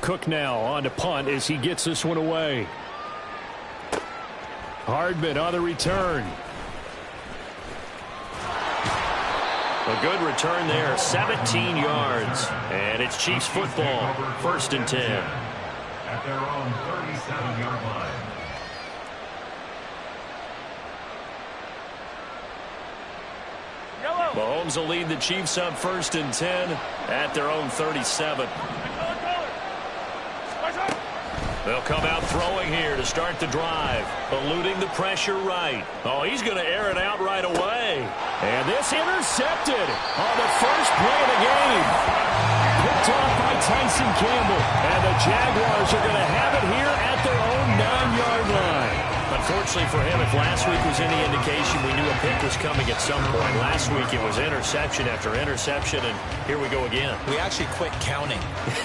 Cook now on to punt as he gets this one away. Hardman on the return. A good return there, 17 yards. And it's Chiefs football, 1st and 10. At their own 37-yard line. Mahomes will lead the Chiefs up 1st and 10 at their own 37. They'll come out throwing here to start the drive. Eluding the pressure right. Oh, he's going to air it out right away. And this intercepted on the first play of the game. Picked off by Tyson Campbell. And the Jaguars are going to have it here at their own 9-yard line. Unfortunately for him, if last week was any indication, we knew a pick was coming at some point. Last week it was interception after interception, and here we go again. We actually quit counting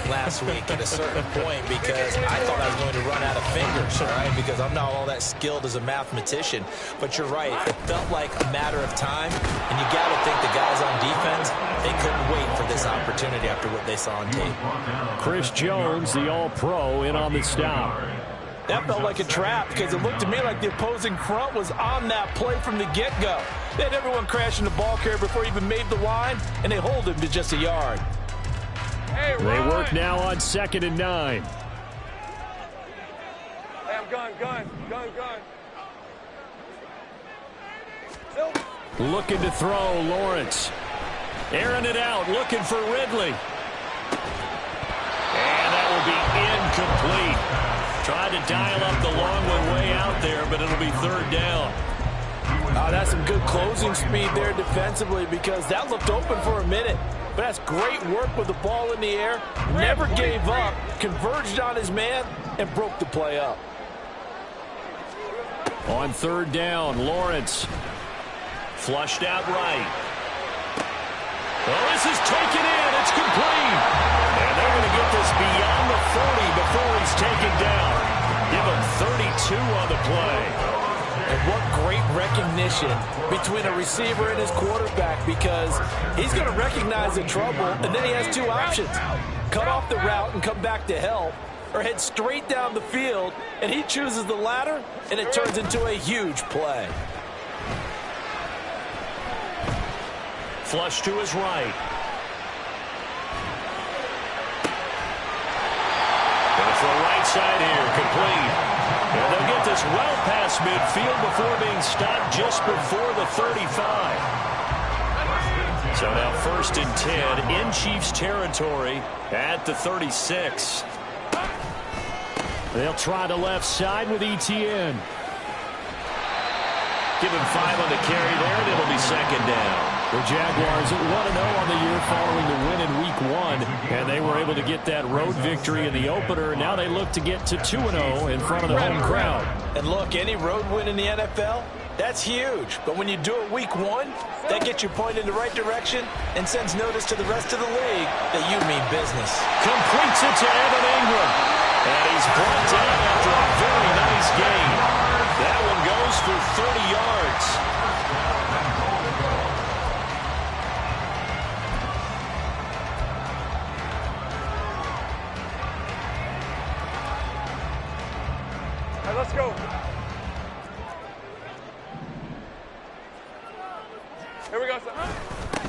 last week at a certain point because I thought I was going to run out of fingers, all right, because I'm not all that skilled as a mathematician. But you're right. It felt like a matter of time, and you got to think the guys on defense, they couldn't wait for this opportunity after what they saw on tape. Chris Jones, the All-Pro, in on the stop. That felt like a trap because it looked to me like the opposing front was on that play from the get-go. They had everyone crashing the ball carrier before he even made the line, and they hold him to just a yard. Hey, they work now on 2nd and 9. Hey, I'm gun. Looking to throw, Lawrence. Airing it out, looking for Ridley. And that will be incomplete. Tried to dial up the long one way out there, but it'll be 3rd down. That's some good closing speed there defensively because that looked open for a minute. But that's great work with the ball in the air. Never gave up, converged on his man, and broke the play up. On 3rd down, Lawrence. Flushed out right. Well, this is taken in. It's complete. And they're going to get this beyond the 40 before he's taken down. Give him 32 on the play. And what great recognition between a receiver and his quarterback because he's going to recognize the trouble, and then he has 2 options. Cut off the route and come back to help, or head straight down the field, and he chooses the latter, and it turns into a huge play. Flush to his right. Going for a right side here, complete. And they'll get this well past midfield before being stopped just before the 35. So now 1st and 10 in Chiefs territory at the 36. They'll try the left side with Etienne. Give him 5 on the carry there, and it'll be 2nd down. The Jaguars 1-0 on the year following the win in Week 1, and they were able to get that road victory in the opener. Now they look to get to 2-0 in front of the home crowd. And look, any road win in the NFL, that's huge. But when you do it Week 1, that gets you pointed in the right direction and sends notice to the rest of the league that you mean business. Completes it to Evan Ingram. And he's brought down after a very nice game. That one goes for 30 yards. Let's go. Here we go, son.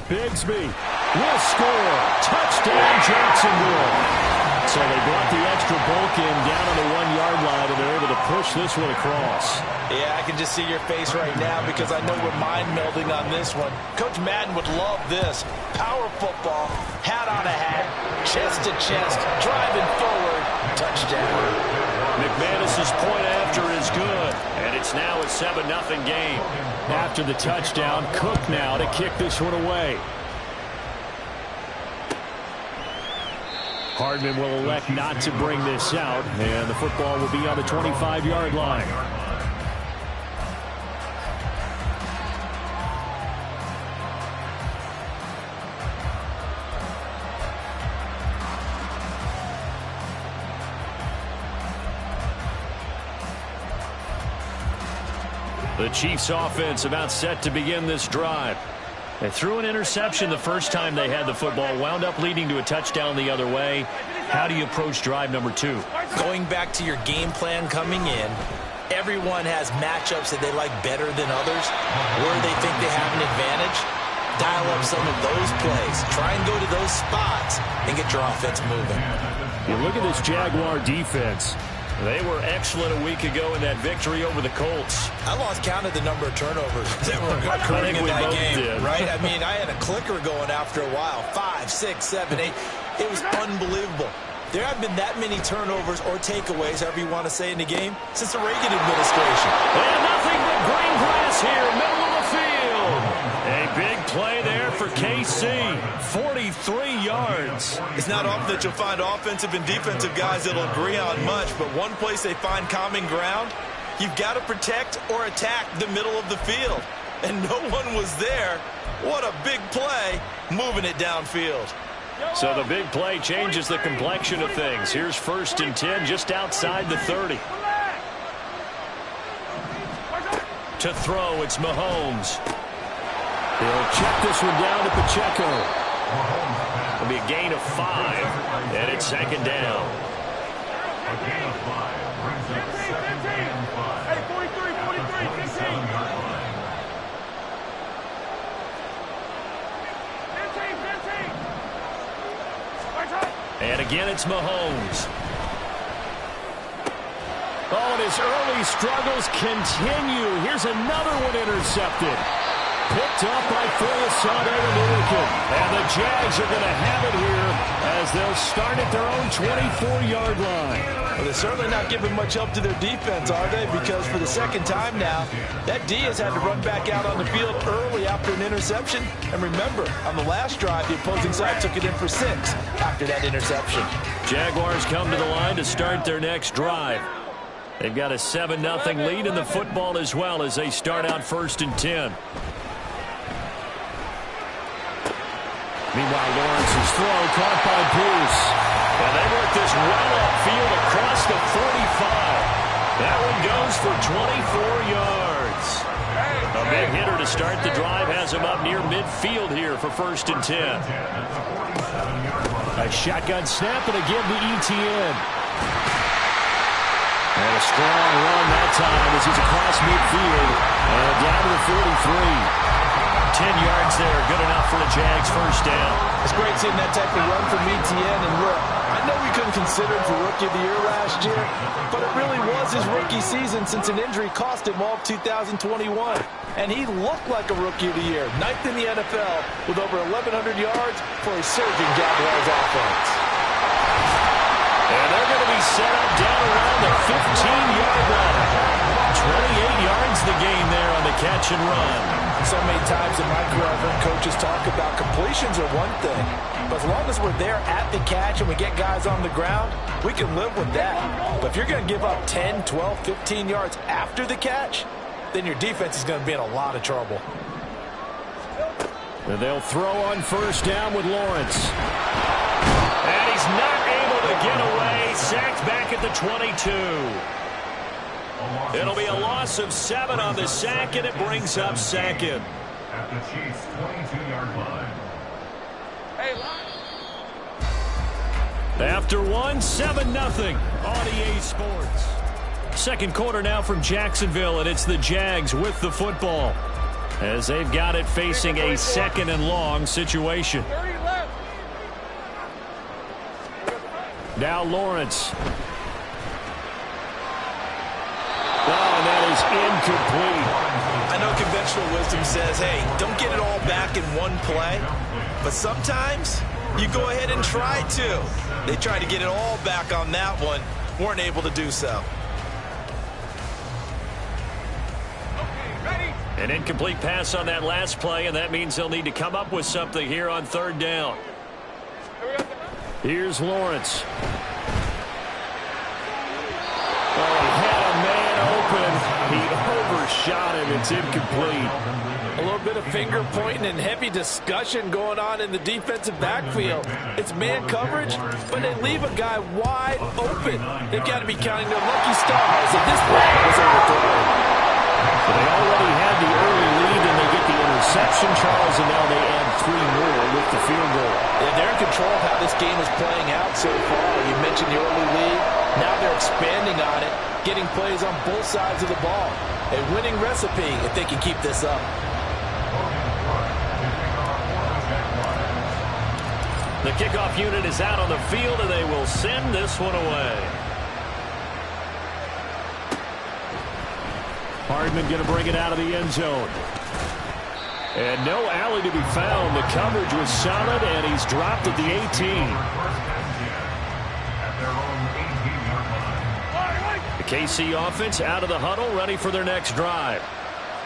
Bigsby will score. Touchdown, Jacksonville. So they brought the extra bulk in down on the 1-yard line, and they're able to push this one across. Yeah, I can just see your face right now because I know we're mind melding on this one. Coach Madden would love this. Power football, hat on a hat, chest to chest, driving forward, touchdown. McManus's point after is good, and it's now a 7-0 game. After the touchdown, Cook now to kick this one away. Hardman will elect not to bring this out, and the football will be on the 25-yard line. The Chiefs offense about set to begin this drive. They threw an interception the first time they had the football, wound up leading to a touchdown the other way. How do you approach drive number 2? Going back to your game plan coming in, everyone has matchups that they like better than others, where they think they have an advantage. Dial up some of those plays. Try and go to those spots and get your offense moving. You look at this Jaguar defense. They were excellent a week ago in that victory over the Colts. I lost count of the number of turnovers that were occurring in that game, right? I mean, I had a clicker going after a while. 5, 6, 7, 8. It was unbelievable. There have been that many turnovers or takeaways, however you want to say, in the game since the Reagan administration. And nothing but green grass here, middle of the field. A big play there for KC. 43 yards. It's not often that you'll find offensive and defensive guys that'll agree on much, but one place they find common ground, you've got to protect or attack the middle of the field. And no one was there. What a big play, moving it downfield. So the big play changes the complexion of things. Here's 1st and 10 just outside the 30. To throw, it's Mahomes. He'll check this one down to Pacheco. It'll be a gain of 5, and it's 2nd down. A gain of 5 brings up 2nd and 5. Hey, 43, 15. 15. And again, it's Mahomes. Oh, and his early struggles continue. Here's another one intercepted. Picked up by Foyesade and Ilikin. And the Jags are going to have it here as they'll start at their own 24-yard line. Well, they're certainly not giving much help to their defense, are they? Because for the second time now, that D has had to run back out on the field early after an interception. And remember, on the last drive, the opposing side took it in for 6 after that interception. Jaguars come to the line to start their next drive. They've got a 7-0 lead in the football as well as they start out 1st and 10. Meanwhile, Lawrence's throw caught by Bruce. And they work this well upfield across the 45. That one goes for 24 yards. A big hitter to start the drive has him up near midfield here for 1st and 10. A shotgun snap and again to Etienne. And a strong run that time as he's across midfield and down to the 43. 10 yards there, good enough for the Jags' 1st down. It's great seeing that type of run from Etienne. And look, I know we couldn't consider him for Rookie of the Year last year, but it really was his rookie season since an injury cost him all of 2021. And he looked like a Rookie of the Year, 9th in the NFL with over 1,100 yards for a surging Jaguars offense. And they're going to be set up down around the 15-yard line. 28 yards the gain there on the catch and run. So many times in my career, I've heard coaches talk about completions are one thing, but as long as we're there at the catch and we get guys on the ground, we can live with that. But if you're going to give up 10, 12, 15 yards after the catch, then your defense is going to be in a lot of trouble. And they'll throw on 1st down with Lawrence. And he's not able to get away. Sacked back at the 22. It'll be a loss of 7 on the sack, and it brings up 2nd. At the Chiefs' 22-yard line. Hey, line. After 1, 7-0 on EA Sports. 2nd quarter now from Jacksonville, and it's the Jags with the football as they've got it facing a 2nd and long situation. 30 left. Now Lawrence. Oh, and that is incomplete. I know conventional wisdom says, hey, don't get it all back in one play. But sometimes you go ahead and try to. They tried to get it all back on that one. Weren't able to do so. An incomplete pass on that last play, and that means they'll need to come up with something here on 3rd down. Here's Lawrence. Oh, he had a man open. He overshot him. It's incomplete. A little bit of finger pointing and heavy discussion going on in the defensive backfield. It's man coverage, but they leave a guy wide open. They've got to be counting their lucky stars if this ball was overthrown. So they already had the early lead, and they get the interception. interception, Charles, and now they add 3 more with the field goal. Yeah, they're in control of how this game is playing out so far. You mentioned the early lead. Now they're expanding on it, getting plays on both sides of the ball. A winning recipe if they can keep this up. The kickoff unit is out on the field, and they will send this one away. Hardman going to bring it out of the end zone. And no alley to be found. The coverage was solid, and he's dropped at the 18. The KC offense out of the huddle, ready for their next drive.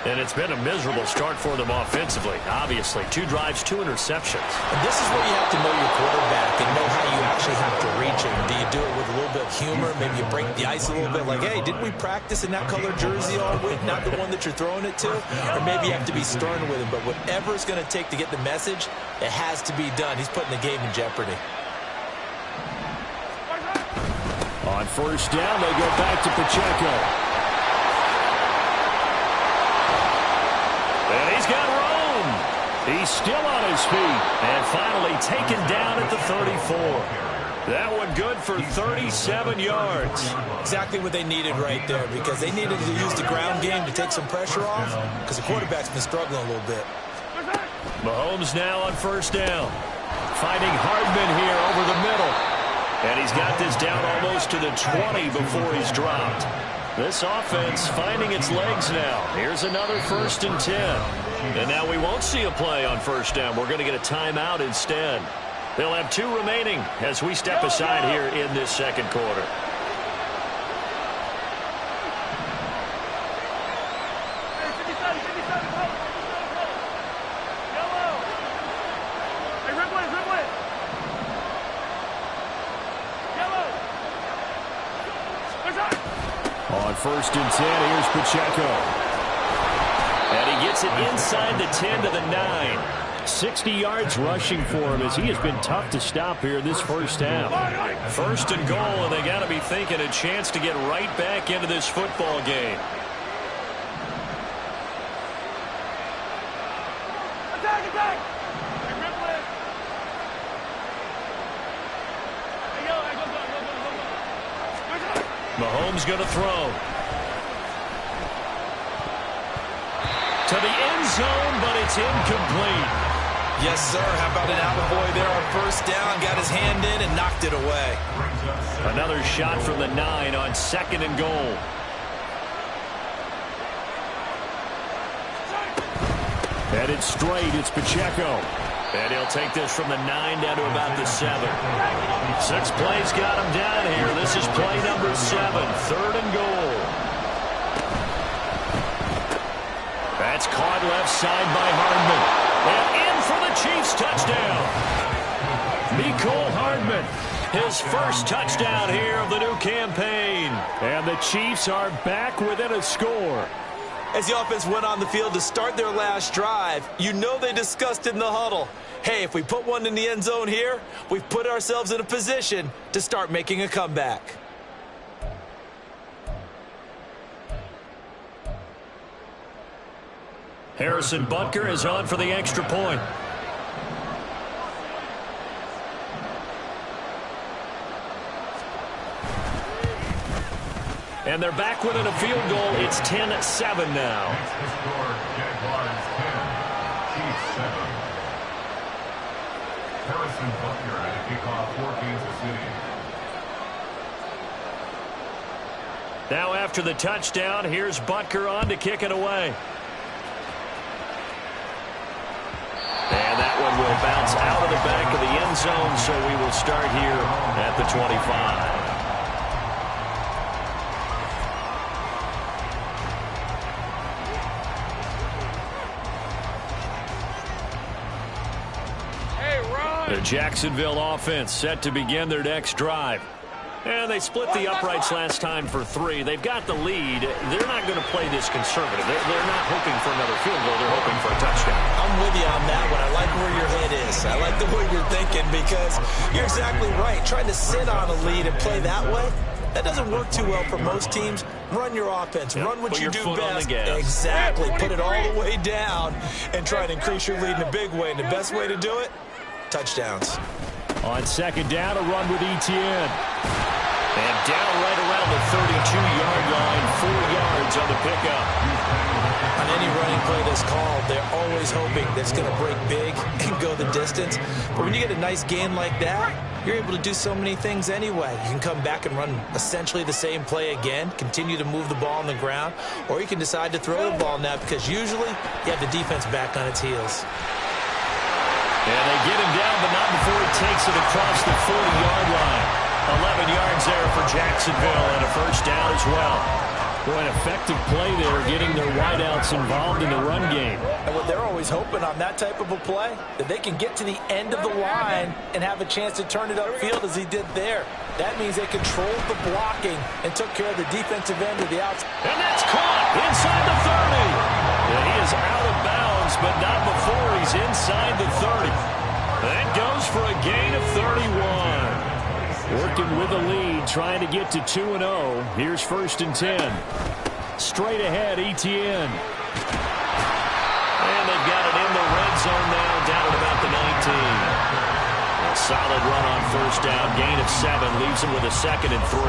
And it's been a miserable start for them offensively. Obviously, 2 drives, 2 interceptions. And this is where you have to know your quarterback and know how you actually have to reach him. Do you do it with a little bit of humor? Maybe you break the ice a little bit like, hey, didn't we practice in that color jersey all week, not the one that you're throwing it to? Or maybe you have to be stern with him. But whatever it's going to take to get the message, it has to be done. He's putting the game in jeopardy. On first down, they go back to Pacheco. And he's got room. He's still on his feet. And finally taken down at the 34. That one good for 37 yards. Exactly what they needed right there, because they needed to use the ground game to take some pressure off, because the quarterback's been struggling a little bit. Mahomes now on first down. Finding Hardman here over the middle. And he's got this down almost to the 20 before he's dropped. This offense finding its legs now. Here's another 1st and 10. And now we won't see a play on first down. We're going to get a timeout instead. They'll have 2 remaining as we step aside here in this second quarter. On 1st and 10, here's Pacheco. And he gets it inside the 10 to the 9. 60 yards rushing for him as he has been tough to stop here in this first half. 1st and goal, and they got to be thinking a chance to get right back into this football game. Attack, attack! Mahomes going to throw. To the end zone, but it's incomplete. Yes, sir. How about an attaboy there on first down? Got his hand in and knocked it away. Another shot from the 9 on 2nd and goal. Headed straight, it's Pacheco. And he'll take this from the 9 down to about the 7. 6 plays got him down here. This is play number 7, 3rd and goal. That's caught left side by Hardman. And in for the Chiefs touchdown. Mecole Hardman, his first touchdown here of the new campaign. And the Chiefs are back within a score. As the offense went on the field to start their last drive, you know they discussed in the huddle, hey, if we put one in the end zone here, we've put ourselves in a position to start making a comeback. Harrison Butker is on for the extra point. And they're back within a field goal. It's 10-7 now. Jaguars 10, Chiefs 7. Harrison Butker at a kickoff for Kansas City. Now after the touchdown, here's Butker on to kick it away. And that one will bounce out of the back of the end zone, so we will start here at the 25. The Jacksonville offense set to begin their next drive. And they split the uprights last time for 3. They've got the lead. They're not going to play this conservative. They're not hoping for another field goal. They're hoping for a touchdown. I'm with you on that one. I like where your head is. I like the way you're thinking, because you're exactly right. Trying to sit on a lead and play that way, That doesn't work too well for most teams. Run your offense. Run what you do best. Exactly. Put it all the way down and try to increase your lead in a big way. And the best way to do it, touchdowns. On second down, a run with Etienne. And down right around the 32-yard line, 4 yards on the pickup. On any running play that's called, they're always hoping that it's going to break big and go the distance. But when you get a nice gain like that, you're able to do so many things anyway. You can come back and run essentially the same play again, continue to move the ball on the ground, or you can decide to throw the ball now because usually you have the defense back on its heels. And they get him down, but not before he takes it across the 40-yard line. 11 yards there for Jacksonville and a first down as well. Boy, an effective play there, getting their wideouts involved in the run game. And what they're always hoping on that type of a play, that they can get to the end of the line and have a chance to turn it upfield as he did there. That means they controlled the blocking and took care of the defensive end of the outside. And that's caught inside the 30. Yeah, he is out of bounds, but not before he's inside the 30. That goes for a gain of 31. Working with a lead, trying to get to 2-0. Here's 1st and 10. Straight ahead, Etienne. And they've got it in the red zone now, down at about the 19. A solid run on first down, gain of 7, leaves them with a 2nd and 3.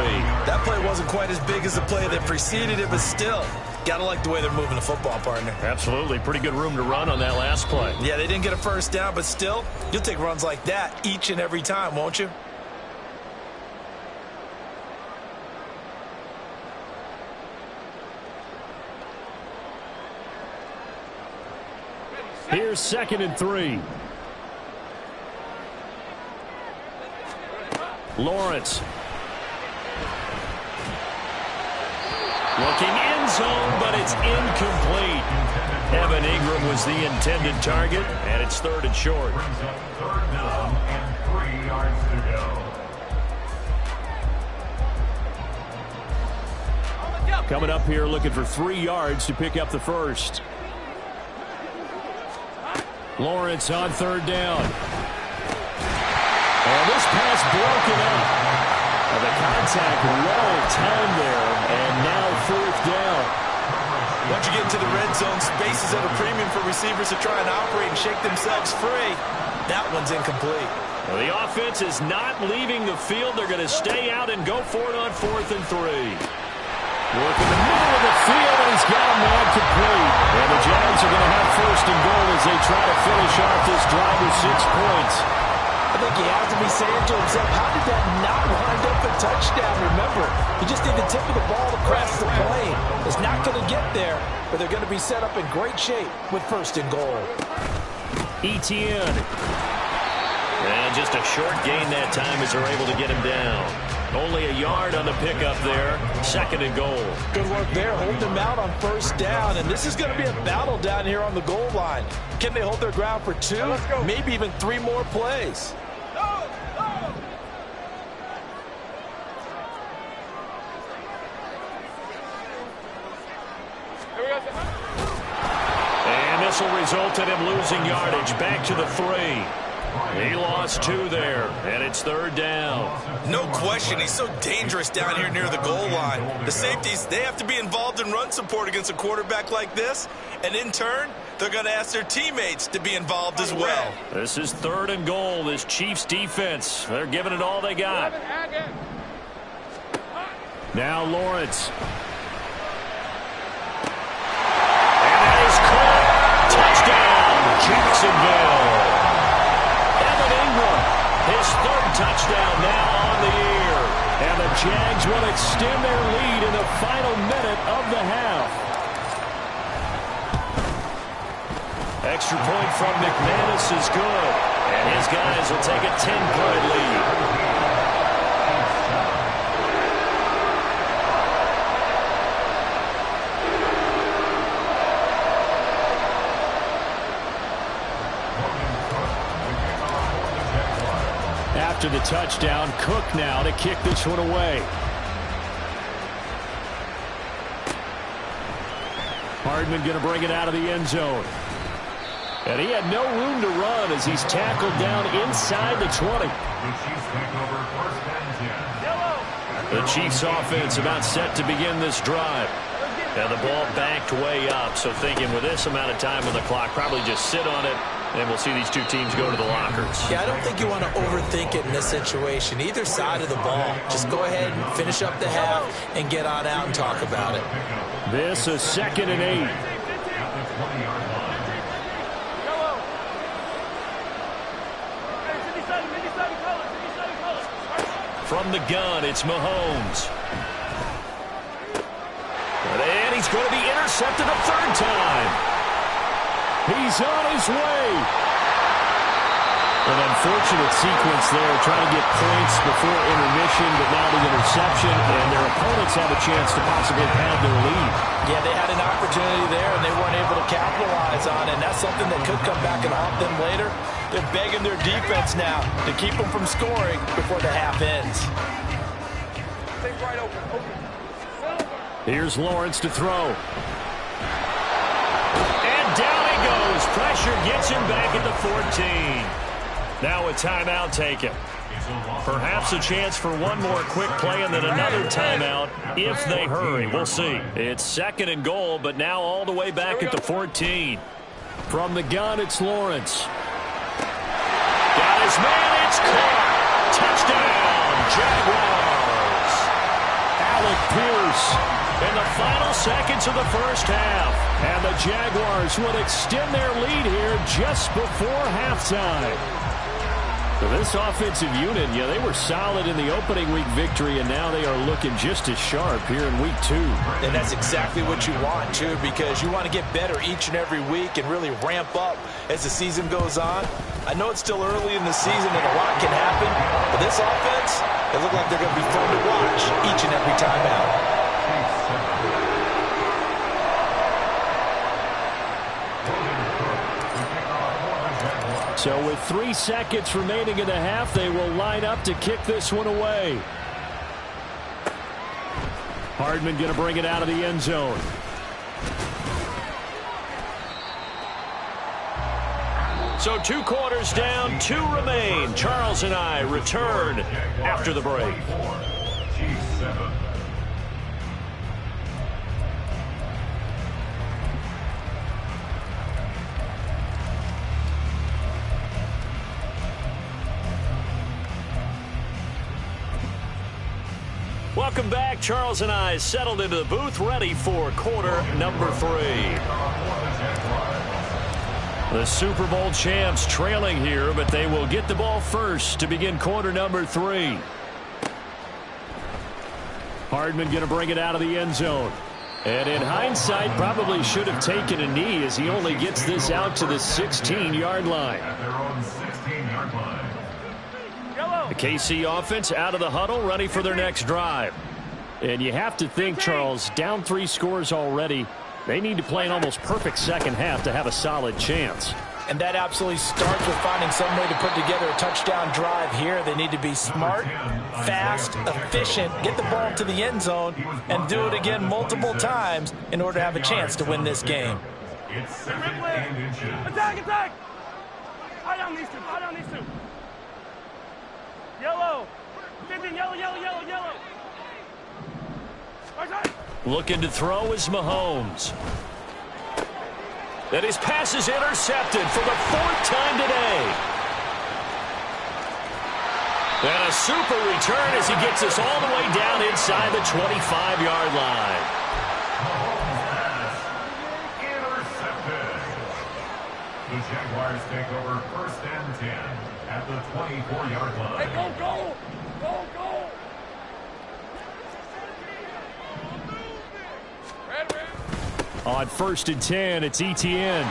That play wasn't quite as big as the play that preceded it, but still, gotta like the way they're moving the football, partner. Absolutely, pretty good room to run on that last play. Yeah, they didn't get a first down, but still, you'll take runs like that each and every time, won't you? Here's 2nd and 3. Lawrence. Looking end zone, but it's incomplete. Evan Ingram was the intended target, and it's 3rd and short. Brings up 3rd down and 3 yards to go. Coming up here looking for 3 yards to pick up the first. Lawrence on 3rd down. And this pass broken up. The contact well timed there, and now 4th down. Once you get into the red zone, space is at a premium for receivers to try and operate and shake themselves free. That one's incomplete. Well, the offense is not leaving the field. They're going to stay out and go for it on 4th and 3. Work in the middle of the field, and he's got a man complete. And the Giants are going to have 1st and goal as they try to finish off this drive with 6 points. I think he has to be saying to himself, how did that not wind up a touchdown? Remember, you just need the tip of the ball to cross the plane. It's not going to get there, but they're going to be set up in great shape with 1st and goal. Etienne. And just a short gain that time as they're able to get him down. Only a yard on the pickup there. 2nd and goal. Good work there, holding them out on 1st down. And this is going to be a battle down here on the goal line. Can they hold their ground for 2, maybe even 3 more plays? And this will result in him losing yardage. Back to the 3. He lost 2 there, and it's 3rd down. No question, he's so dangerous down here near the goal line. The safeties, they have to be involved in run support against a quarterback like this, and in turn, they're going to ask their teammates to be involved as well. This is 3rd and goal, this Chiefs defense. They're giving it all they got. Now Lawrence. And that is caught. Touchdown, Jacksonville. His 3rd touchdown now on the year. And the Jags will extend their lead in the final minute of the half. Extra point from McManus is good. And his guys will take a 10-point lead. After the touchdown, Cook now to kick this one away. Hardman going to bring it out of the end zone. And he had no room to run as he's tackled down inside the 20. The Chiefs take over 1st and 10. The Chiefs offense about set to begin this drive. And the ball backed way up, so thinking with this amount of time on the clock, probably just sit on it, and we'll see these two teams go to the lockers. Yeah, I don't think you want to overthink it in this situation. Either side of the ball. Just go ahead and finish up the half and get on out and talk about it. This is 2nd and 8. From the gun, it's Mahomes. And he's going to be intercepted a third time. He's on his way. An unfortunate sequence there, trying to get points before intermission, but now the interception, and their opponents have a chance to possibly pad their lead. Yeah, they had an opportunity there, and they weren't able to capitalize on it, and that's something that could come back and haunt them later. They're begging their defense now to keep them from scoring before the half ends. Here's Lawrence to throw. And down he goes. Pressure gets him back at the 14. Now a timeout taken. Perhaps a chance for one more quick play and then another timeout if they hurry. We'll see. It's 2nd and goal, but now all the way back at the 14. From the gun, it's Lawrence. Got his man. It's caught. Touchdown, Jaguars. Alec Pierce. In the final seconds of the first half. And the Jaguars will extend their lead here just before halftime. So this offensive unit, yeah, they were solid in the opening week victory, and now they are looking just as sharp here in week 2. And that's exactly what you want, too, because you want to get better each and every week and really ramp up as the season goes on. I know it's still early in the season and a lot can happen, but this offense, they look like they're going to be fun to watch each and every time out. So with 3 seconds remaining in the half, they will line up to kick this one away. Hardman going to bring it out of the end zone. So 2 quarters down, 2 remain. Charles and I return after the break. Welcome back. Charles and I settled into the booth, ready for quarter number 3. The Super Bowl champs trailing here, but they will get the ball first to begin quarter number 3. Hardman going to bring it out of the end zone. And in hindsight, probably should have taken a knee as he only gets this out to the 16-yard line. At their own 16-yard line. The KC offense out of the huddle, ready for their next drive. And you have to think, Charles, down 3 scores already. They need to play an almost perfect second half to have a solid chance. And that absolutely starts with finding some way to put together a touchdown drive here. They need to be smart, fast, efficient, get the ball to the end zone, and do it again multiple times in order to have a chance to win this game. It's 2nd and inches. Attack, attack! Eye on these 2, eye on these 2. Yellow. 15, yellow, yellow, yellow, yellow. Right side. Looking to throw is Mahomes. And his pass is intercepted for the 4th time today. And a super return as he gets us all the way down inside the 25-yard line. Intercepted. The Jaguars take over 1st and 10 at the 24-yard line. Hey, go, go! Go, go! Red, red. On 1st and 10, it's Etienne.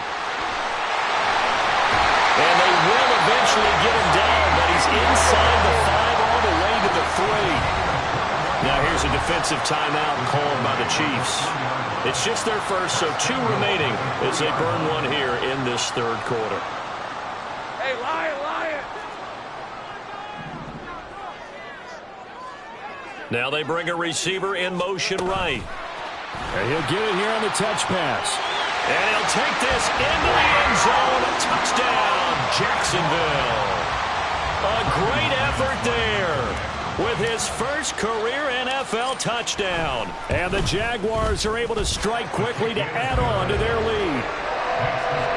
And they will eventually get him down, but he's inside the 5 all the way to the 3. Now here's a defensive timeout called by the Chiefs. It's just their first, so 2 remaining as they burn one here in this 3rd quarter. Hey, Lion, Lion! Now they bring a receiver in motion right. And he'll get it here on the touch pass. And he'll take this into the end zone. Touchdown, Jacksonville. A great effort there. with his first career NFL touchdown. And the Jaguars are able to strike quickly to add on to their lead.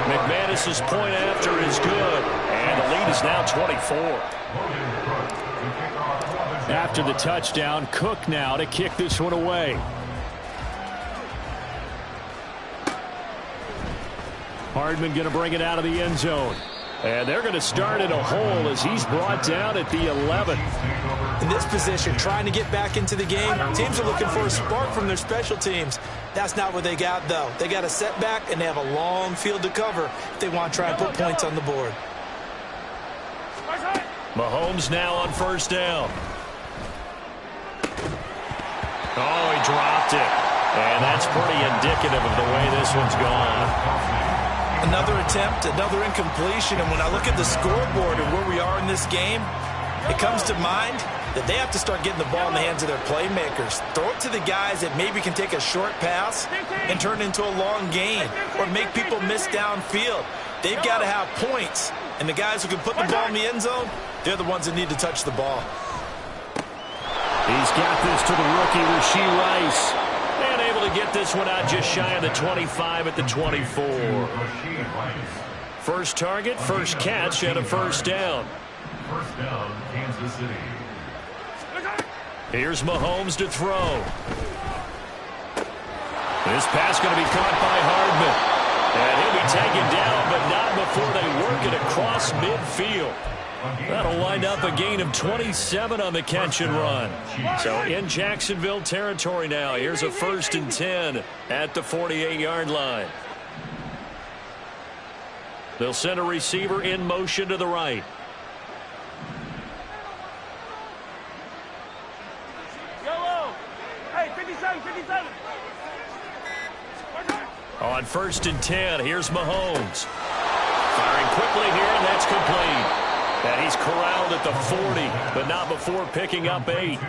McManus's point after is good, and the lead is now 24. After the touchdown, Cook now to kick this one away. Hardman going to bring it out of the end zone. And they're going to start in a hole as he's brought down at the 11. In this position, trying to get back into the game, teams are looking for a spark from their special teams. That's not what they got, though. They got a setback, and they have a long field to cover if they want to try and put points on the board. Mahomes now on first down. Oh, he dropped it. And that's pretty indicative of the way this one's gone. Another attempt, another incompletion, and when I look at the scoreboard and where we are in this game, it comes to mind that they have to start getting the ball in the hands of their playmakers. Throw it to the guys that maybe can take a short pass and turn it into a long gain or make people miss downfield. They've got to have points, and the guys who can put the ball in the end zone, they're the ones that need to touch the ball. He's got this to the rookie, Rashee Rice. And able to get this one out just shy of the 25 at the 24. First target, first catch, and a first down. First down, Kansas City. Here's Mahomes to throw. This pass going to be caught by Hardman. And he'll be taken down, but not before they work it across midfield. That'll wind up a gain of 27 on the catch and run. So in Jacksonville territory now. Here's a 1st and 10 at the 48-yard line. They'll send a receiver in motion to the right. Yellow. Hey, 57, 57. On 1st and 10, here's Mahomes. Firing quickly here, and that's complete. And he's corralled at the 40, but not before picking up 8.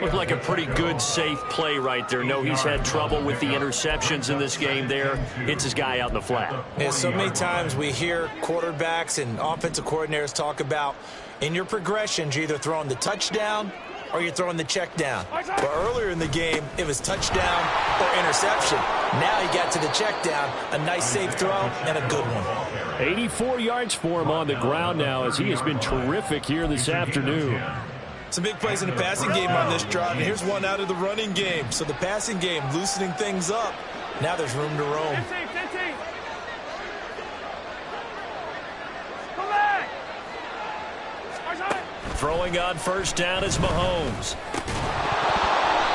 Looked like a pretty good, safe play right there. No, he's had trouble with the interceptions in this game there. Hits his guy out in the flat. Yeah, so many times we hear quarterbacks and offensive coordinators talk about in your progressions, you're either throwing the touchdown or you're throwing the check down. But earlier in the game, it was touchdown or interception. Now he got to the check down, a nice safe throw and a good one. 84 yards for him on the ground now as he has been terrific here this afternoon. Some big plays in the passing game on this drive, and here's one out of the running game. So the passing game loosening things up. Now there's room to roam. 15, 15. Come back. Throwing on first down is Mahomes.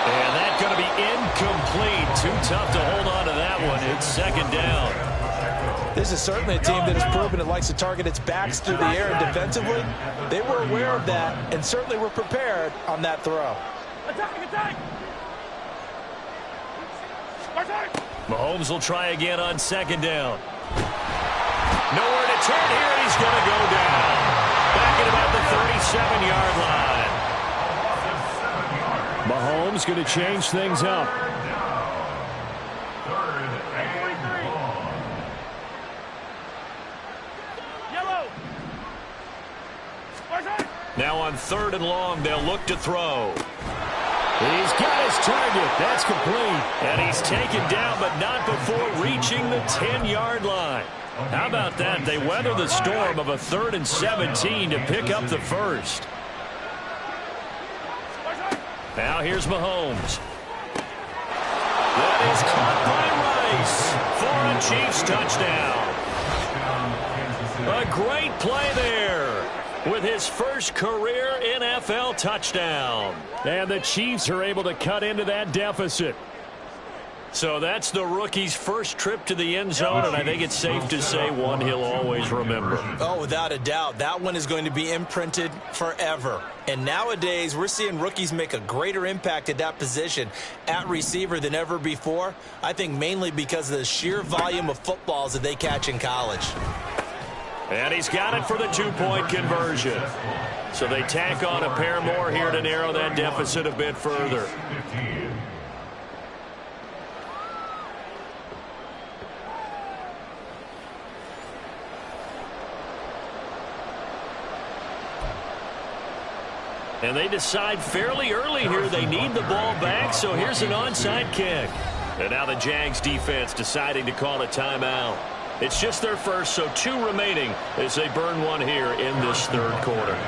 And that's going to be incomplete. Too tough to hold on to that one. It's 2nd down. This is certainly a team that has proven it likes to target its backs through the air, and defensively, they were aware of that and certainly were prepared on that throw. Attack, attack. Attack. Mahomes will try again on 2nd down. Nowhere to turn here, and he's going to go down. Back at about the 37-yard line. Mahomes going to change things up. Now on 3rd and long, they'll look to throw. He's got his target. That's complete. And he's taken down, but not before reaching the 10-yard line. How about that? They weather the storm of a 3rd and 17 to pick up the first. Now here's Mahomes. That is caught by Rice for a Chiefs touchdown. A great play there with his first career NFL touchdown. And the Chiefs are able to cut into that deficit. So that's the rookie's first trip to the end zone, and I think it's safe to say one he'll always remember. Oh, without a doubt. That one is going to be imprinted forever. And nowadays, we're seeing rookies make a greater impact at that position at receiver than ever before. I think mainly because of the sheer volume of footballs that they catch in college. And he's got it for the 2-point conversion. So they tack on a pair more here to narrow that deficit a bit further. And they decide fairly early here they need the ball back, so here's an onside kick. And now the Jags defense deciding to call a timeout. It's just their first, so 2 remaining as they burn one here in this third quarter.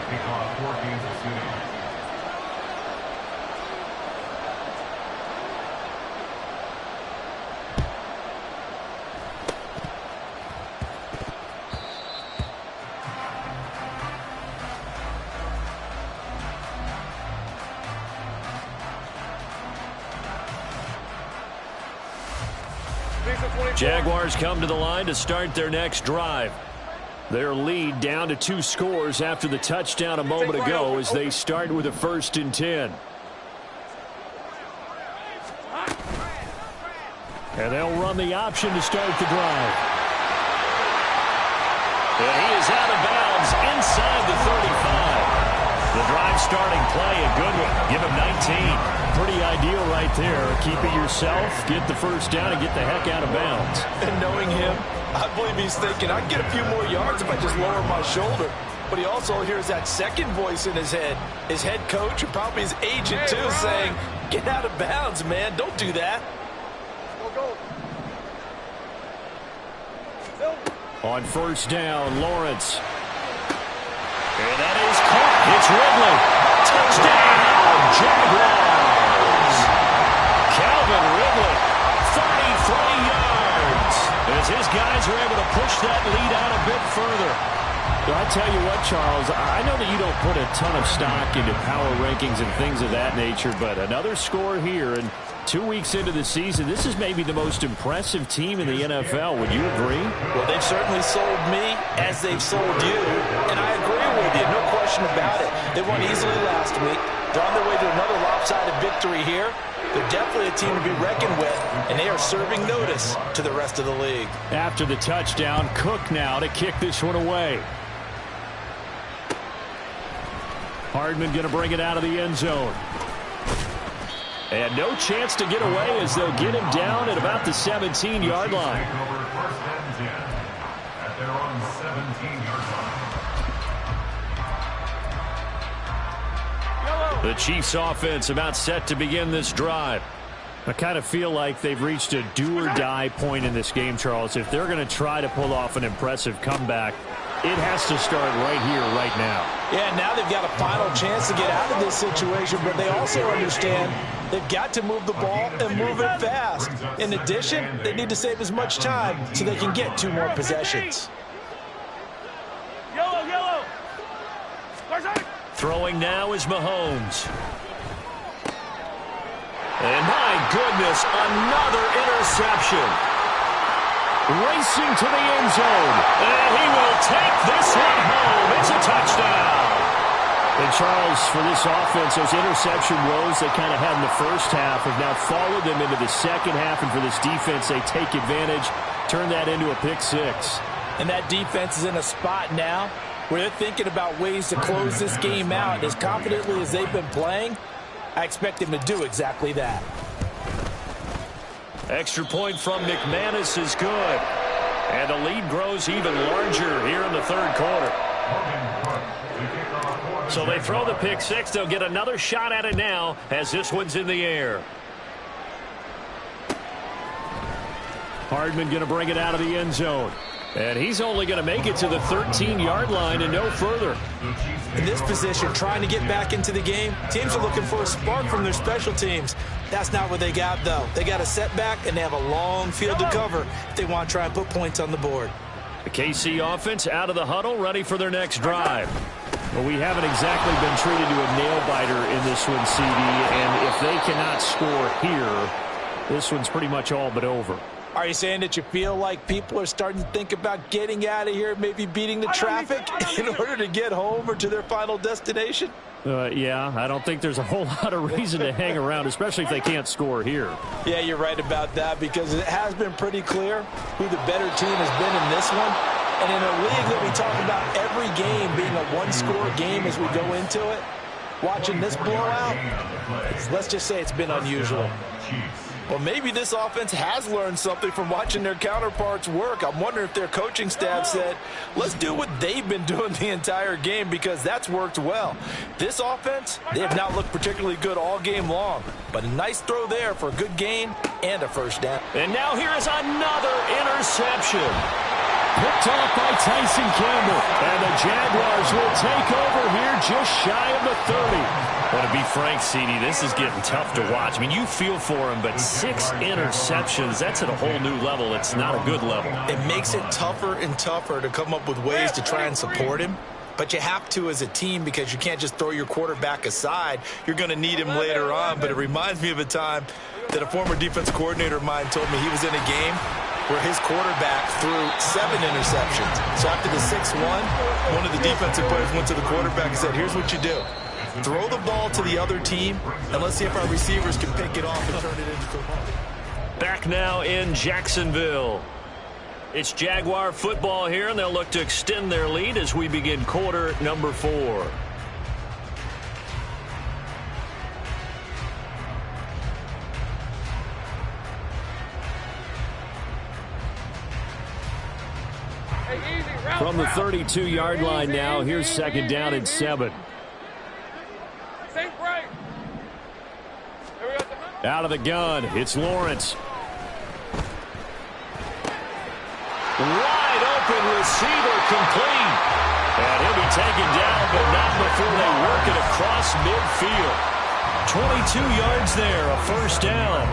Jaguars come to the line to start their next drive. Their lead down to 2 scores after the touchdown a moment ago as they start with a 1st and 10. And they'll run the option to start the drive. And he is out of bounds inside the 35. The drive starting play, a good one. Give him 19. Pretty ideal right there. Keep it yourself, get the first down, and get the heck out of bounds. And knowing him, I believe he's thinking, I can get a few more yards if I just lower my shoulder. But he also hears that second voice in his head. His head coach and probably his agent, too, saying, get out of bounds, man. Don't do that. On first down, Lawrence. And that is caught. It's Ridley. Touchdown, Jaguars. Calvin Ridley, 33 yards. As his guys are able to push that lead out a bit further. Well, I tell you what, Charles, I know that you don't put a ton of stock into power rankings and things of that nature, but another score here, and 2 weeks into the season, this is maybe the most impressive team in the NFL. Would you agree? Well, they've certainly sold me as they've sold you, and I agree with you, no question about it. They won easily last week. They're on their way to another lopsided victory here. They're definitely a team to be reckoned with, and they are serving notice to the rest of the league. After the touchdown, Cook now to kick this one away. Hardman going to bring it out of the end zone. And no chance to get away as they'll get him down at about the 17-yard line. At their own 17-yard line. The Chiefs offense about set to begin this drive. I kind of feel like they've reached a do-or-die point in this game, Charles. If they're going to try to pull off an impressive comeback, it has to start right here, right now. Yeah, now they've got a final chance to get out of this situation, but they also understand they've got to move the ball and move it fast. In addition, they need to save as much time so they can get 2 more possessions. Yellow. Throwing now is Mahomes. And my goodness, another interception. Racing to the end zone. And he will take this one home. It's a touchdown. And Charles, for this offense, those interception woes they kind of had in the first half have now followed them into the second half. And for this defense, they take advantage, turn that into a pick 6. And that defense is in a spot now where they're thinking about ways to close this game out. As confidently as they've been playing, I expect them to do exactly that. Extra point from McManus is good. And the lead grows even larger here in the third quarter. So they throw the pick 6. They'll get another shot at it now as this one's in the air. Hardman going to bring it out of the end zone. And he's only going to make it to the 13-yard line and no further. In this position, trying to get back into the game, teams are looking for a spark from their special teams. That's not what they got, though. They got a setback, and they have a long field to cover if they want to try and put points on the board. The KC offense out of the huddle, ready for their next drive. Well, we haven't exactly been treated to a nail-biter in this one, CD, and if they cannot score here, this one's pretty much all but over. Are you saying that you feel like people are starting to think about getting out of here, maybe beating the traffic in order to get home or to their final destination? Yeah, I don't think there's a whole lot of reason to hang around, especially if they can't score here. Yeah, you're right about that because it has been pretty clear who the better team has been in this one. And in a league that we talk about every game being a one-score game as we go into it, watching this blowout, let's just say it's been unusual. Well, maybe this offense has learned something from watching their counterparts work. I'm wondering if their coaching staff said, let's do what they've been doing the entire game, because that's worked well. This offense, they have not looked particularly good all game long, but a nice throw there for a good gain and a first down. And now here is another interception. Picked off by Tyson Campbell. And the Jaguars will take over here just shy of the 30. Well, to be frank, CD, this is getting tough to watch. I mean, you feel for him, but 6 interceptions, that's at a whole new level. It's not a good level. It makes it tougher and tougher to come up with ways to try and support him. But you have to as a team, because you can't just throw your quarterback aside. You're going to need him later on. But it reminds me of a time that a former defense coordinator of mine told me he was in a game where his quarterback threw 7 interceptions. So after the 6-1, one of the defensive players went to the quarterback and said, here's what you do. Throw the ball to the other team, and let's see if our receivers can pick it off and turn it into a ball. Back now in Jacksonville. It's Jaguar football here, and they'll look to extend their lead as we begin quarter number 4. From the 32-yard line now, here's second down and 7. Out of the gun, it's Lawrence. Wide open receiver, complete. And he'll be taken down, but not before they work it across midfield. 22 yards there, a first down.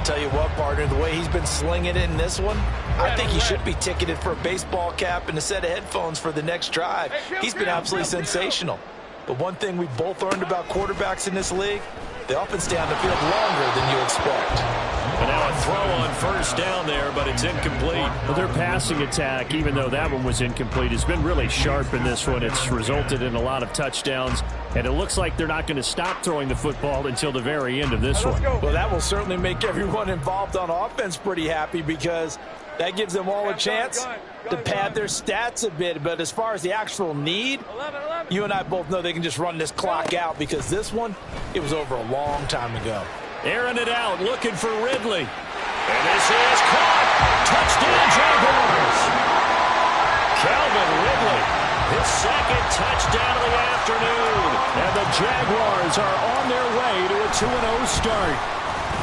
Tell you what, partner, the way he's been slinging it in this one, I think he should be ticketed for a baseball cap and a set of headphones for the next drive. He's been absolutely sensational. But one thing we both learned about quarterbacks in this league, they often stay on the field longer than you expect. And now a throw on first down there, but it's incomplete. Well, their passing attack, even though that one was incomplete, has been really sharp in this one. It's resulted in a lot of touchdowns, and it looks like they're not going to stop throwing the football until the very end of this one. Well, that will certainly make everyone involved on offense pretty happy, because that gives them all a chance to pad their stats a bit. But as far as the actual need, you and I both know they can just run this clock out, because this one, it was over a long time ago. Airing it out, looking for Ridley. And this is caught. Touchdown, Jaguars. Calvin Ridley, his second touchdown of the afternoon. And the Jaguars are on their way to a 2-0 start.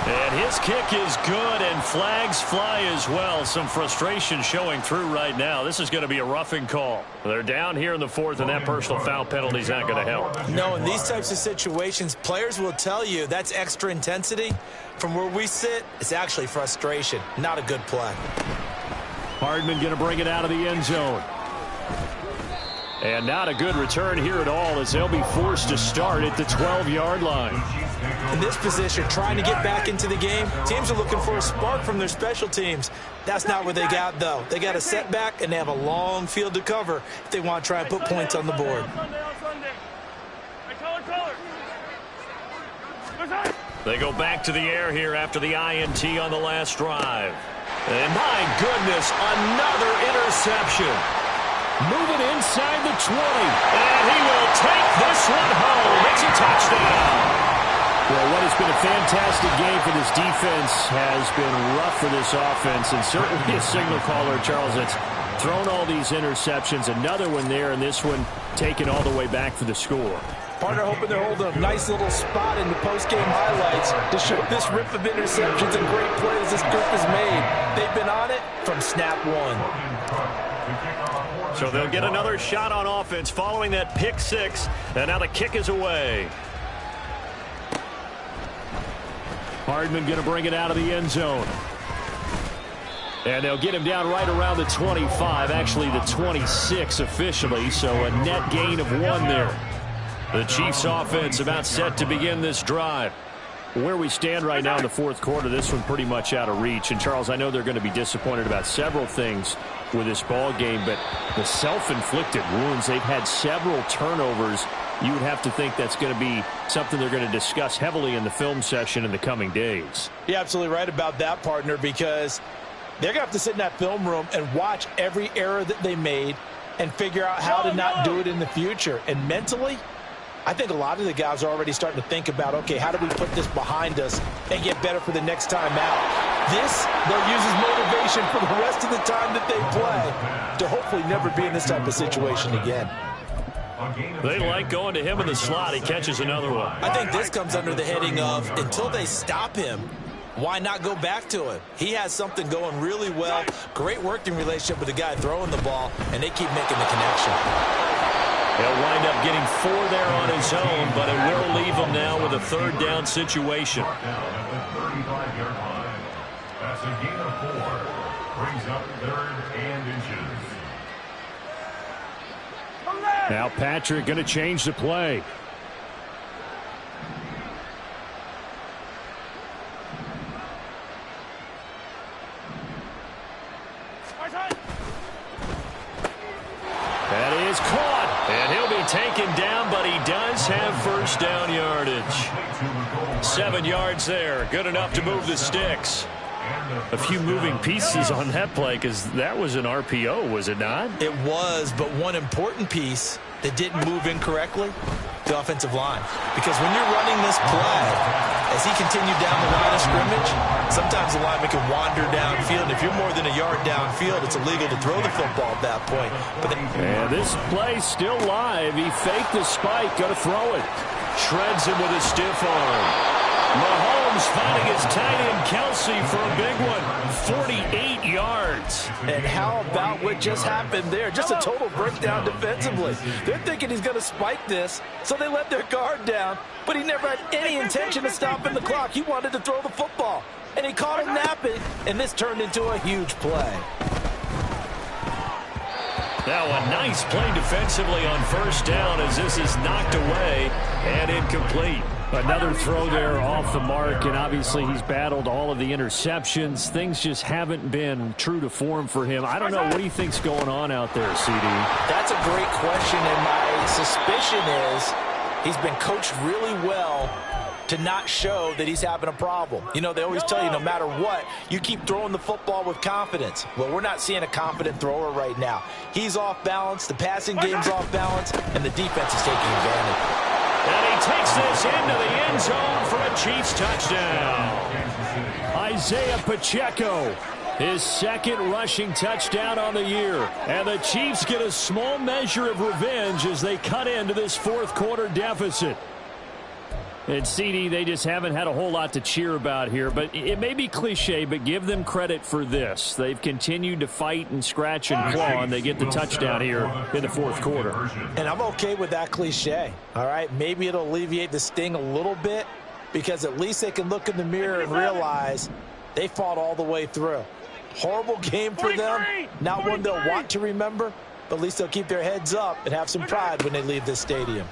And his kick is good, and flags fly as well. Some frustration showing through right now. This is going to be a roughing call. They're down here in the 4th, and that personal foul penalty is not going to help. No, in these types of situations, players will tell you that's extra intensity. From where we sit, it's actually frustration. Not a good play. Hardman going to bring it out of the end zone. And not a good return here at all, as they'll be forced to start at the 12-yard line. In this position, trying to get back into the game, teams are looking for a spark from their special teams. That's not what they got, though. They got a setback, and they have a long field to cover if they want to try and put points on the board. They go back to the air here after the INT on the last drive. And my goodness, another interception. Moving inside the 20. And he will take this one home. It's a touchdown. Well, what has been a fantastic game for this defense has been rough for this offense, and certainly a signal caller, Charles, that's thrown all these interceptions. Another one there, and this one taken all the way back for the score. Partner hoping they're holding a nice little spot in the post-game highlights to show this rip of interceptions and great plays this group has made. They've been on it from snap one. So they'll get another shot on offense following that pick 6, and now the kick is away. Hardman going to bring it out of the end zone. And they'll get him down right around the 25, actually the 26 officially, so a net gain of 1 there. The Chiefs offense about set to begin this drive. Where we stand right now in the 4th quarter, this one pretty much out of reach. And, Charles, I know they're going to be disappointed about several things with this ball game, but the self-inflicted wounds, they've had several turnovers. You would have to think that's going to be something they're going to discuss heavily in the film session in the coming days. You're absolutely right about that, partner, because they're going to have to sit in that film room and watch every error that they made and figure out how to not do it in the future. And mentally, I think a lot of the guys are already starting to think about, okay, how do we put this behind us and get better for the next time out? This, they'll use as motivation for the rest of the time that they play to hopefully never be in this type of situation again. They like going to him in the slot. He catches another one. I think this comes under the heading of until they stop him, why not go back to him? He has something going really well. Great working relationship with the guy throwing the ball, and they keep making the connection. He'll wind up getting 4 there on his own, but it will leave him now with a third down situation. Down at the 35-yard line. That's a gain of 4. Brings up 3rd and inches. Now Patrick going to change the play. That is caught. And he'll be taken down, but he does have first down yardage. 7 yards there. Good enough to move the sticks. A few moving pieces on that play because that was an RPO, was it not? It was, but one important piece that didn't move incorrectly, the offensive line. Because when you're running this play, as he continued down the line of scrimmage, sometimes the lineman can wander downfield. And if you're more than a yard downfield, it's illegal to throw the football at that point. And this play's still live. He faked the spike, going to throw it. Shreds him with a stiff arm. Mahomes finding his tight end Kelsey for a big one. 48 yards. And how about what just happened there? Just a total breakdown defensively. They're thinking he's going to spike this, so they let their guard down. But he never had any intention of stopping the clock. He wanted to throw the football. And he caught him napping, and this turned into a huge play. Now a nice play defensively on first down as this is knocked away and incomplete. Another throw there off the mark, and obviously he's battled all of the interceptions. Things just haven't been true to form for him. I don't know. What do you think's going on out there, CD? That's a great question, and my suspicion is he's been coached really well to not show that he's having a problem. You know, they always tell you no matter what, you keep throwing the football with confidence. Well, we're not seeing a confident thrower right now. He's off balance, the passing game's off balance, and the defense is taking advantage. And he takes this into the end zone for a Chiefs touchdown. Isaiah Pacheco, his second rushing touchdown on the year. And the Chiefs get a small measure of revenge as they cut into this fourth quarter deficit. And CD, they just haven't had a whole lot to cheer about here. But it may be cliche, but give them credit for this. They've continued to fight and scratch and claw, and they get the touchdown here in the fourth quarter. And I'm okay with that cliche, all right? Maybe it'll alleviate the sting a little bit because at least they can look in the mirror and realize they fought all the way through. Horrible game for them, not one they'll want to remember, but at least they'll keep their heads up and have some pride when they leave this stadium.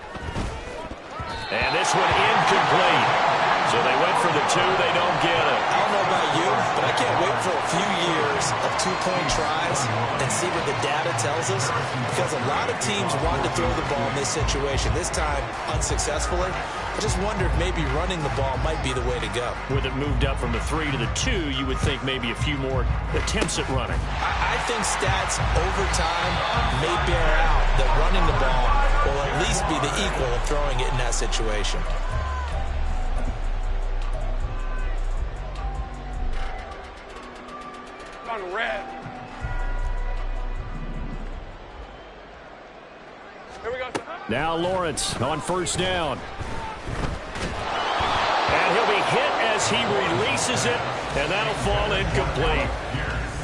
And this one incomplete. So they went for the 2. They don't get it. I don't know about you, but I can't wait for a few years of two-point tries and see what the data tells us. Because a lot of teams want to throw the ball in this situation. This time, unsuccessfully. I just wonder if maybe running the ball might be the way to go. With it moved up from the 3 to the 2, you would think maybe a few more attempts at running. I think stats over time may bear out that running the ball will at least be the equal of throwing it in that situation. On red. Here we go. Now Lawrence on first down. And he'll be hit as he releases it, and that'll fall incomplete.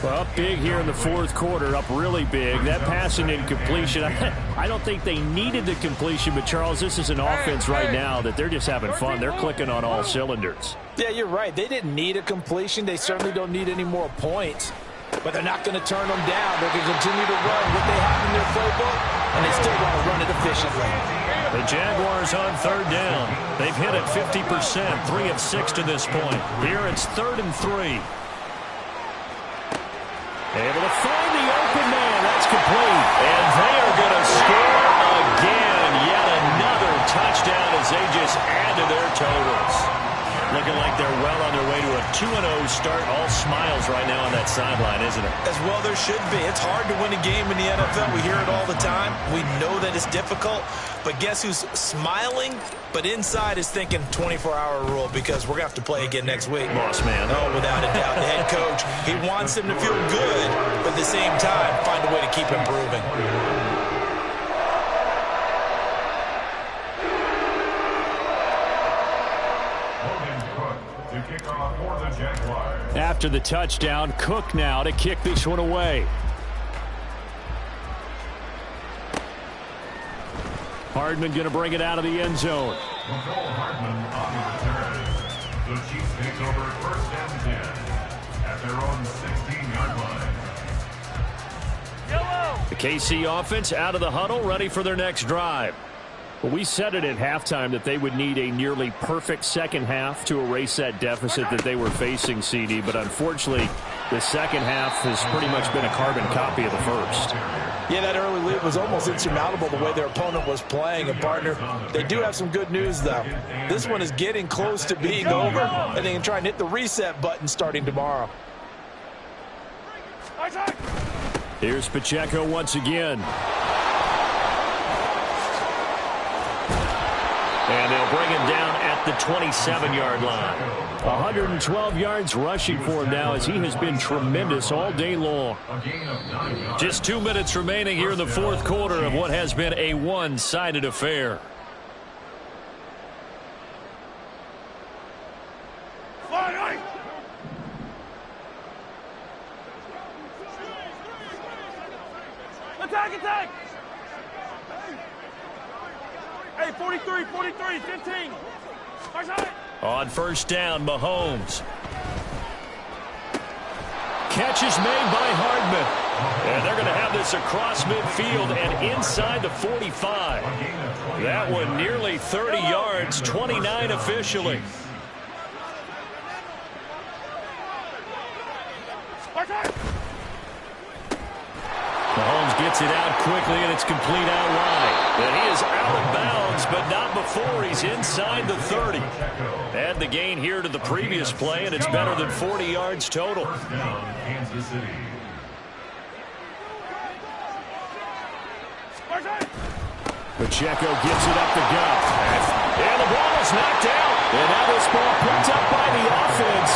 Well, up big here in the fourth quarter, up really big. That pass and incompletion, I don't think they needed the completion, but Charles, this is an offense right now that they're just having fun. They're clicking on all cylinders. Yeah, you're right. They didn't need a completion. They certainly don't need any more points, but they're not going to turn them down. They're going to continue to run what they have in their playbook, and they still want to run it efficiently. The Jaguars on third down. They've hit it 50%, 3 of 6 to this point. Here it's 3rd and 3. Able to find the open man. That's complete. And they are going to score again. Yet another touchdown as they just add to their totals. looking like they're well on their way to a 2-0 start. All smiles right now on that sideline, isn't it? As well there should be. It's hard to win a game in the NFL. We hear it all the time. We know that it's difficult. But guess who's smiling, but inside is thinking 24-hour rule, because we're going to have to play again next week. Boss man. Oh, without a doubt. The head coach, he wants them to feel good, but at the same time, find a way to keep improving. After the touchdown, Cook now to kick this one away. Hardman going to bring it out of the end zone. Hardman on the return. The Chiefs take over 1st and 10 at their own 16-yard line. The KC offense out of the huddle, ready for their next drive. Well, we said it at halftime that they would need a nearly perfect second half to erase that deficit that they were facing, CD. But unfortunately, the second half has pretty much been a carbon copy of the first. Yeah, that early lead was almost insurmountable the way their opponent was playing. And, partner, they do have some good news, though. This one is getting close to being over, and they can try and hit the reset button starting tomorrow. Here's Pacheco once again. And they'll bring him down at the 27-yard line. 112 yards rushing for him now, as he has been tremendous all day long. Just 2 minutes remaining here in the fourth quarter of what has been a one-sided affair. Attack! Hey, 43, 15. On first down, Mahomes. Catch is made by Hardman. And they're going to have this across midfield and inside the 45. That one nearly 30 yards, 29 officially. Mahomes gets it out quickly, and it's complete out wide. And he is out of bounds, but not before he's inside the 30. Add the gain here to the previous play, and it's better than 40 yards total. Kansas City. Pacheco gives it up the gut. And the ball is knocked out. And now this ball picked up by the offense.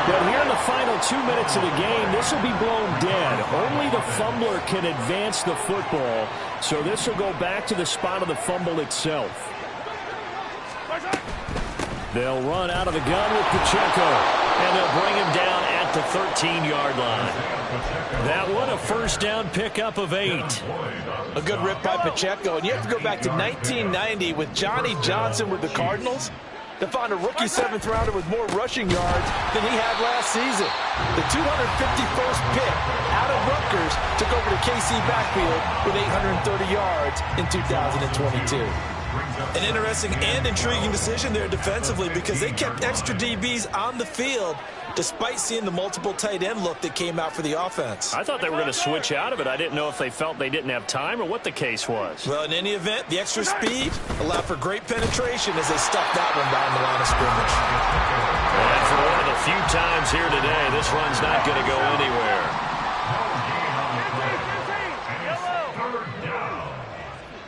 But here in the final 2 minutes of the game, this will be blown dead. Only the fumbler can advance the football. So this will go back to the spot of the fumble itself. They'll run out of the gun with Pacheco. And they'll bring him down at the 13-yard line. That one a first down pickup of 8. A good rip by Pacheco. And you have to go back to 1990 with Johnny Johnson with the Cardinals to find a rookie 7th rounder with more rushing yards than he had last season. The 251st pick out of Rutgers took over the KC backfield with 830 yards in 2022. An interesting and intriguing decision there defensively, because they kept extra DBs on the field despite seeing the multiple tight end look that came out for the offense. I thought they were going to switch out of it. I didn't know if they felt they didn't have time or what the case was. Well, in any event, the extra speed allowed for great penetration as they stuffed that one behind the line of scrimmage. And for one of the few times here today, this run's not going to go anywhere.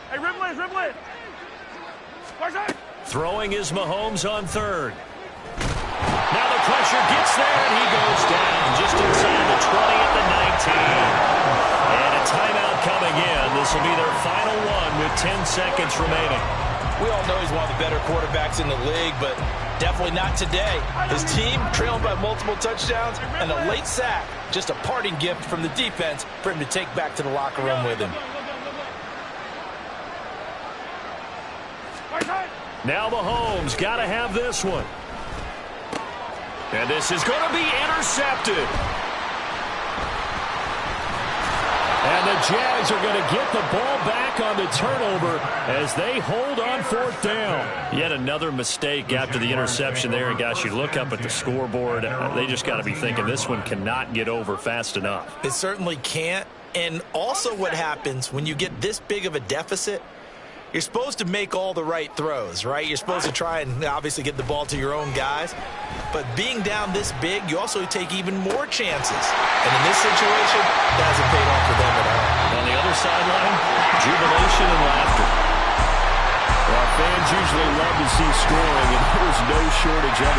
Hey, Riblin. Throwing is Mahomes on third. Now the pressure gets there, and he goes down just inside the 20 at the 19. And a timeout coming in. This will be their final one with 10 seconds remaining. We all know he's one of the better quarterbacks in the league, but definitely not today. His team trailing by multiple touchdowns and a late sack. Just a parting gift from the defense for him to take back to the locker room with him. Now Mahomes got to have this one. And this is going to be intercepted. And the Jags are going to get the ball back on the turnover as they hold on fourth down. Yet another mistake after the interception there. And, gosh, you look up at the scoreboard. They just got to be thinking this one cannot get over fast enough. It certainly can't. And also what happens when you get this big of a deficit, You're supposed to make all the right throws, right? You're supposed to try and obviously get the ball to your own guys. But being down this big, you also take even more chances. And in this situation, that hasn't paid off for them at all. On the other sideline, jubilation and laughter. Well, fans usually love to see scoring, and there's no shortage of it.